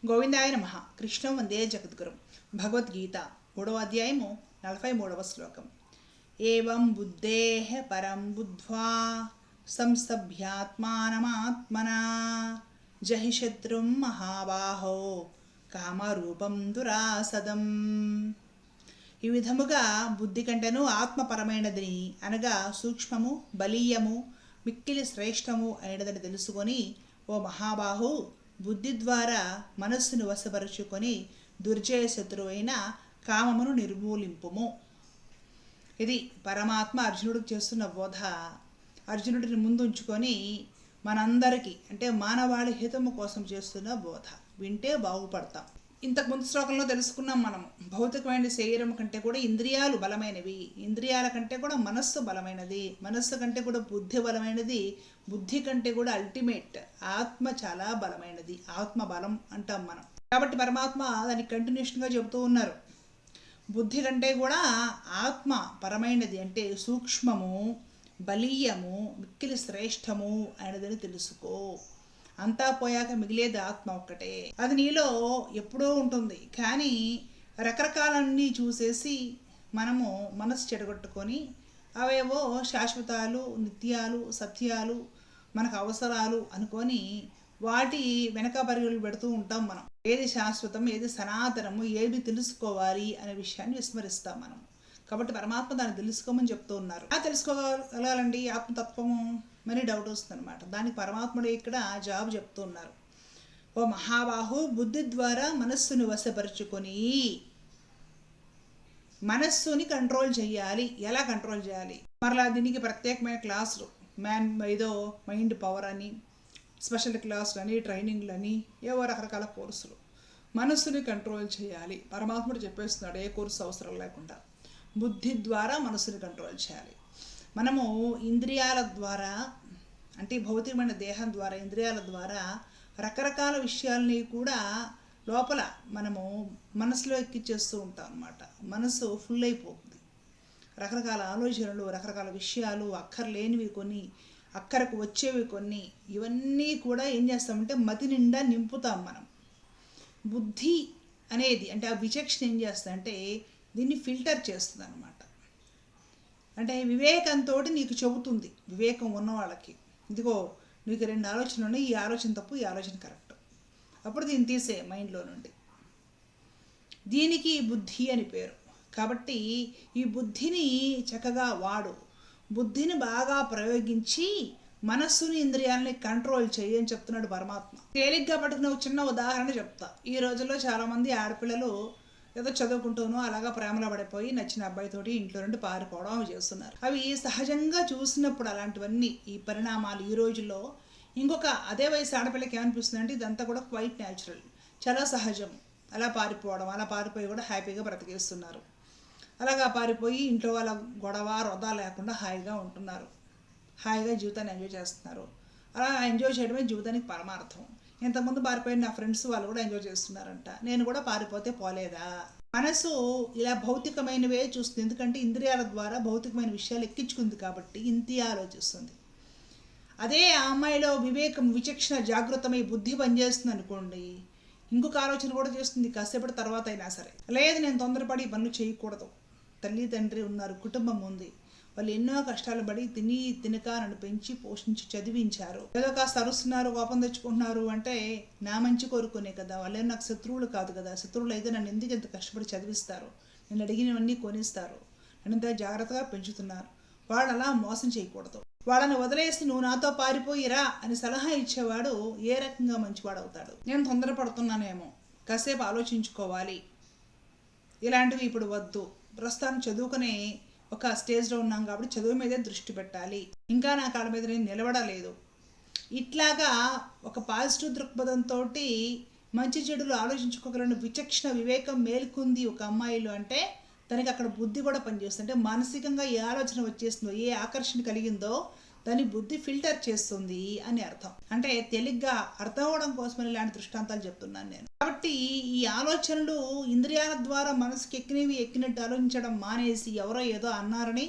గోవిందాయ నమః. కృష్ణం వందే జగద్గురుం. భగవద్గీత 3వ అధ్యాయము 43వ శ్లోకం. ఏవం బుద్ధేః పరం బుద్ధ్వా సంస్తభ్యాత్మానమాత్మనా జహి శత్రుం మహాబాహో కామరూపం దురాసదం. ఈ విధముగా బుద్ధి కంటేను ఆత్మపరమైనదని అనగా సూక్ష్మము, బలీయము, మిక్కిలి శ్రేష్టము అయినదని తెలుసుకొని, ఓ మహాబాహు, బుద్ధి ద్వారా మనస్సును వశపరుచుకొని దుర్జయ శత్రువైన కామమును నిర్మూలింపుము. ఇది పరమాత్మ అర్జునుడికి చేస్తున్న బోధ. అర్జునుడిని ముందుంచుకొని మనందరికీ అంటే మానవాళి హితము కోసం చేస్తున్న బోధ. వింటే బాగుపడతాం. ఇంతకు ముందు శ్లోకంలో తెలుసుకున్నాం మనం, భౌతికమైన శరీరం కంటే కూడా ఇంద్రియాలు బలమైనవి, ఇంద్రియాల కంటే కూడా మనస్సు బలమైనది, మనస్సు కంటే కూడా బుద్ధి బలమైనది, బుద్ధి కంటే కూడా అల్టిమేట్ ఆత్మ చాలా బలమైనది. ఆత్మ బలం అంటాం మనం. కాబట్టి పరమాత్మ దానికి కంటిన్యూషన్గా చెబుతూ ఉన్నారు. బుద్ధి కంటే కూడా ఆత్మ పరమైనది అంటే సూక్ష్మము, బలీయము, మిక్కిలి శ్రేష్టము అయినదని తెలుసుకో. అంతా పోయాక మిగిలేది ఆత్మ ఒక్కటే. అది నీలో ఎప్పుడూ ఉంటుంది. కానీ రకరకాలన్నీ చూసేసి మనము మనసు చెడగొట్టుకొని అవేవో శాశ్వతాలు, నిత్యాలు, సత్యాలు, మనకు అవసరాలు అనుకొని వాటి వెనక పరుగులు పెడుతూ ఉంటాం మనం. ఏది శాశ్వతం, ఏది సనాతనము, ఏది తెలుసుకోవాలి అనే విషయాన్ని విస్మరిస్తాం మనం. కాబట్టి పరమాత్మ దాన్ని తెలుసుకోమని చెప్తూ ఉన్నారు. తెలుసుకోగలగాలండి ఆత్మతత్వము మరి డౌట్ వస్తుంది అనమాట. దానికి పరమాత్ముడు ఇక్కడ జవాబు చెప్తూ ఉన్నారు. ఓ మహాబాహు, బుద్ధి ద్వారా మనస్సును వశపరుచుకొని మనస్సుని కంట్రోల్ చేయాలి. ఎలా కంట్రోల్ చేయాలి? మరలా దీనికి ప్రత్యేకమైన క్లాసులు, ఏదో మైండ్ పవర్ అని, స్పెషల్ క్లాసులు అని, ట్రైనింగ్లని, ఏవో రకరకాల కోర్సులు. మనస్సుని కంట్రోల్ చేయాలి పరమాత్ముడు చెప్పేస్తున్నాడు, ఏ కోర్సు అవసరం లేకుండా. బుద్ధి ద్వారా మనస్సుని కంట్రోల్ చేయాలి. మనము ఇంద్రియాల ద్వారా అంటే భౌతికమైన దేహం ద్వారా, ఇంద్రియాల ద్వారా రకరకాల విషయాల్ని కూడా లోపల మనము మనసులో ఎక్కిచ్చేస్తూ ఉంటాం అన్నమాట. మనసు ఫుల్ అయిపోతుంది. రకరకాల ఆలోచనలు, రకరకాల విషయాలు, అక్కర్లేనివి కొన్ని, అక్కరకు వచ్చేవి కొన్ని, ఇవన్నీ కూడా ఏం చేస్తామంటే మతి నిండా నింపుతాం మనం. బుద్ధి అనేది అంటే ఆ విచక్షణ ఏం చేస్తుందంటే దీన్ని ఫిల్టర్ చేస్తుంది అనమాట. అంటే వివేకంతో నీకు చెబుతుంది, వివేకం ఉన్న వాళ్ళకి, ఇదిగో నీకు 2 ఆలోచనలు ఉన్నాయి, ఈ ఆలోచన తప్పు, ఈ ఆలోచన కరెక్ట్, అప్పుడు దీన్ని తీసే మైండ్లో నుండి. దీనికి బుద్ధి అని పేరు. కాబట్టి ఈ బుద్ధిని చక్కగా వాడు, బుద్ధిని బాగా ప్రయోగించి మనస్సుని, ఇంద్రియాలని కంట్రోల్ చేయి అని చెప్తున్నాడు పరమాత్మ. తేలిగ్గా పట్టుకునే ఒక చిన్న ఉదాహరణ చెప్తా. ఈ రోజుల్లో చాలామంది ఆడపిల్లలు ఏదో చదువుకుంటూనో అలాగా ప్రేమలో పడిపోయి నచ్చిన అబ్బాయితోటి ఇంట్లో నుండి పారిపోవడం అవి చేస్తున్నారు. అవి సహజంగా చూసినప్పుడు అలాంటివన్నీ ఈ పరిణామాలు ఈ రోజుల్లో ఇంకొక అదే వయసు ఆడపిల్లకి ఏమనిపిస్తుంది అంటే ఇదంతా కూడా క్వైట్ న్యాచురల్, చాలా సహజం. అలా పారిపోవడం, అలా పారిపోయి కూడా హ్యాపీగా బ్రతికేస్తున్నారు. అలాగా పారిపోయి ఇంట్లో వాళ్ళ గొడవ రొద లేకుండా హాయిగా ఉంటున్నారు, హాయిగా జీవితాన్ని ఎంజాయ్ చేస్తున్నారు. అలా ఎంజాయ్ చేయడమే జీవితానికి పరమార్థం. ఇంతకుముందు పారిపోయిన నా ఫ్రెండ్స్ వాళ్ళు కూడా ఎంజాయ్ చేస్తున్నారంట, నేను కూడా పారిపోతే పోలేదా? మనసు ఇలా భౌతికమైనవే చూస్తుంది. ఎందుకంటే ఇంద్రియాల ద్వారా భౌతికమైన విషయాలు ఎక్కించుకుంది కాబట్టి ఇంతే ఆలోచిస్తుంది. అదే ఆ అమ్మాయిలో వివేకం, విచక్షణ జాగృతమై బుద్ధి పనిచేస్తుంది అనుకోండి, ఇంకొక ఆలోచన కూడా చేస్తుంది కాసేపటి తర్వాత అయినా సరే. లేదు నేను తొందరపడి పనులు చేయకూడదు, తల్లి తండ్రి ఉన్నారు, కుటుంబం ఉంది, వాళ్ళు ఎన్నో కష్టాలు పడి తినక నన్ను పెంచి పోషించి చదివించారు, ఏదో కాస్త అరుస్తున్నారు, కోపం తెచ్చుకుంటున్నారు అంటే నా మంచి కోరుకునే కదా, వాళ్ళే నాకు శత్రువులు కాదు కదా. శత్రువులు అయితే నన్ను ఎందుకు ఎంత కష్టపడి చదివిస్తారు, నేను అడిగినవన్నీ కొనిస్తారు, నన్ను ఇంత జాగ్రత్తగా పెంచుతున్నారు, వాళ్ళు అలా మోసం చేయకూడదు. వాళ్ళని వదిలేసి నువ్వు నాతో పారిపోయిరా అని సలహా ఇచ్చేవాడు ఏ రకంగా మంచివాడు అవుతాడు? నేను తొందరపడుతున్నానేమో, కాసేపు ఆలోచించుకోవాలి, ఇలాంటివి ఇప్పుడు వద్దు, ప్రస్తుతానికి చదువుకునే ఒక స్టేజ్లో ఉన్నాం కాబట్టి చదువు మీదే దృష్టి పెట్టాలి, ఇంకా నా కాళ్ళ మీద నేను నిలబడలేదు, ఇట్లాగా ఒక పాజిటివ్ దృక్పథంతో మంచి చెడులు ఆలోచించుకోగలను విచక్షణ, వివేకం మేలుకుంది ఒక అమ్మాయిలు అంటే దానికి అక్కడ బుద్ధి కూడా పనిచేస్తుంది. అంటే మానసికంగా ఏ ఆలోచన వచ్చేస్తుందో, ఏ ఆకర్షణ కలిగిందో దాన్ని బుద్ధి ఫిల్టర్ చేస్తుంది అని అర్థం. అంటే తేలిగ్గా అర్థం అవడం కోసమని ఇలాంటి దృష్టాంతాలు చెప్తున్నాను నేను. కాబట్టి ఈ ఆలోచనలు ఇంద్రియాల ద్వారా మనసుకి ఎక్కినట్టు ఆలోచించడం మానేసి ఎవరో ఏదో అన్నారని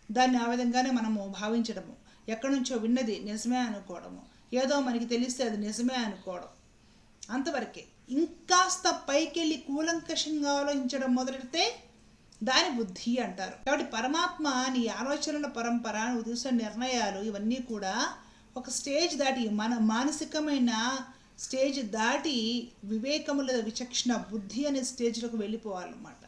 దాన్ని ఆ విధంగానే మనము భావించడము, ఎక్కడి నుంచో విన్నది నిజమే అనుకోవడము, ఏదో మనకి తెలిస్తే అది నిజమే అనుకోవడం, అంతవరకే. ఇంకాస్త పైకెళ్ళి కూలంకషంగా ఆలోచించడం మొదలెడితే దాని బుద్ధి అంటారు. కాబట్టి పరమాత్మ నీ ఆలోచనల పరంపర, నువ్వు తీసుకున్న నిర్ణయాలు ఇవన్నీ కూడా ఒక స్టేజ్ దాటి, మన మానసికమైన స్టేజ్ దాటి వివేకము లేదా విచక్షణ బుద్ధి అనే స్టేజ్లోకి వెళ్ళిపోవాలన్నమాట.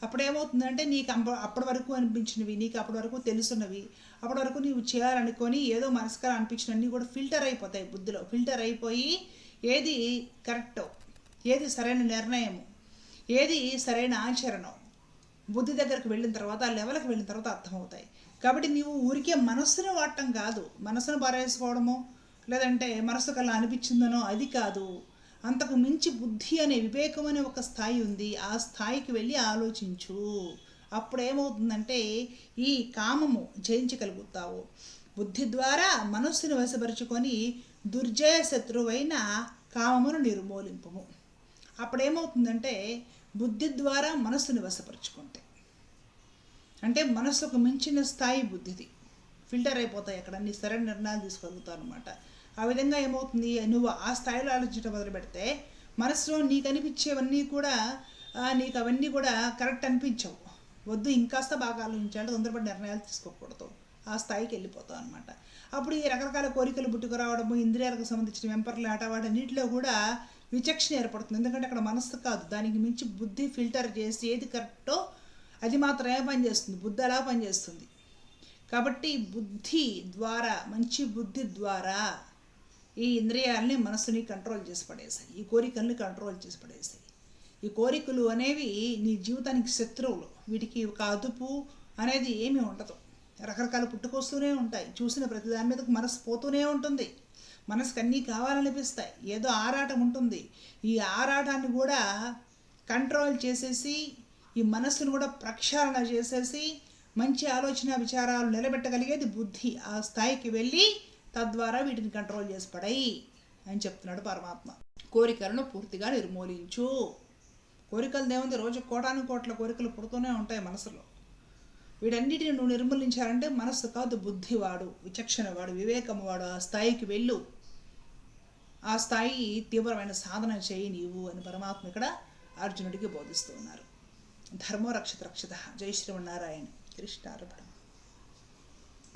అప్పుడేమవుతుందంటే నీకు అప్పటి వరకు అనిపించినవి, నీకు అప్పటి వరకు తెలుసున్నవి, అప్పటి వరకు నీవు చేయాలనుకొని ఏదో మనసుకరం అనిపించినవన్నీ కూడా ఫిల్టర్ అయిపోతాయి బుద్ధిలో. ఫిల్టర్ అయిపోయి ఏది కరెక్టో, ఏది సరైన నిర్ణయము, ఏది సరైన ఆచరణం బుద్ధి దగ్గరికి వెళ్ళిన తర్వాత, ఆ లెవెల్కి వెళ్ళిన తర్వాత అర్థమవుతాయి. కాబట్టి నీవు ఊరికే మనస్సును వాడటం కాదు, మనసును పారేసుకోవడమో లేదంటే మనసుకు అలా అనిపించిందనో అది కాదు. అంతకు మించి బుద్ధి అనే వివేకం అనే ఒక స్థాయి ఉంది. ఆ స్థాయికి వెళ్ళి ఆలోచించు. అప్పుడు ఏమవుతుందంటే ఈ కామము జయించగలుగుతావు. బుద్ధి ద్వారా మనస్సును వశపరుచుకొని దుర్జయ శత్రువైన కామమును నిర్మూలింపము. అప్పుడేమవుతుందంటే బుద్ధి ద్వారా మనస్సుని వశపరుచుకుంటే, అంటే మనస్సుకు మించిన స్థాయి బుద్ధిది, ఫిల్టర్ అయిపోతాయి. అక్కడ నీ సరైన నిర్ణయాలు తీసుకోగలుగుతావు అనమాట. ఆ విధంగా ఏమవుతుంది, నువ్వు ఆ స్థాయిలో ఆలోచించడం మొదలు పెడితే మనసులో నీకు అనిపించేవన్నీ కూడా నీకు అవన్నీ కూడా కరెక్ట్ అనిపించవు. వద్దు, ఇంకాస్త బాగా ఆలోచించాలి, తొందరపడి నిర్ణయాలు తీసుకోకూడదు, ఆ స్థాయికి వెళ్ళిపోతావు అనమాట. అప్పుడు ఈ రకరకాల కోరికలు పుట్టుకురావడము, ఇంద్రియాలకు సంబంధించిన వెంపర్లు ఆట వాటన్నిటిలో కూడా విచక్షణ ఏర్పడుతుంది. ఎందుకంటే అక్కడ మనస్సు కాదు, దానికి మించి బుద్ధి ఫిల్టర్ చేసి ఏది కరెక్టో అది మాత్రమే పనిచేస్తుంది, బుద్ధి అలా పనిచేస్తుంది. కాబట్టి బుద్ధి ద్వారా, మంచి బుద్ధి ద్వారా ఈ ఇంద్రియాలని, మనసుని కంట్రోల్ చేసి పడేసాయి, ఈ కోరికల్ని కంట్రోల్ చేసి పడేసాయి. ఈ కోరికలు అనేవి నీ జీవితానికి శత్రువులు. వీటికి ఒక అదుపు అనేది ఏమీ ఉండదు. రకరకాల పుట్టుకొస్తూనే ఉంటాయి. చూసిన ప్రతి దాని మీదకు మనసు పోతూనే ఉంటుంది. మనసుకు అన్నీ కావాలనిపిస్తాయి, ఏదో ఆరాటం ఉంటుంది. ఈ ఆరాటాన్ని కూడా కంట్రోల్ చేసేసి, ఈ మనస్సును కూడా ప్రక్షాళన చేసేసి మంచి ఆలోచన విచారాలు నిలబెట్టగలిగేది బుద్ధి. ఆ స్థాయికి వెళ్ళి తద్వారా వీటిని కంట్రోల్ చేసి పడాయి అని చెప్తున్నాడు పరమాత్మ. కోరికలను పూర్తిగా నిర్మూలించు. కోరికలు దేవుంది, రోజు కోటాను కోట్ల కోరికలు పుడుతూనే ఉంటాయి మనసులో. వీటన్నిటిని నువ్వు నిర్మూలించాలంటే మనస్సు కాదు, బుద్ధి వాడు, విచక్షణ వాడు, వివేకం వాడు. ఆ స్థాయికి వెళ్ళు, ఆ స్థాయి తీవ్రమైన సాధన చేయి నీవు అని పరమాత్మ ఇక్కడ అర్జునుడికి బోధిస్తూ ఉన్నారు. ధర్మో రక్షిత రక్షిత. జై శ్రీమన్నారాయణ. కృష్ణార్పణ.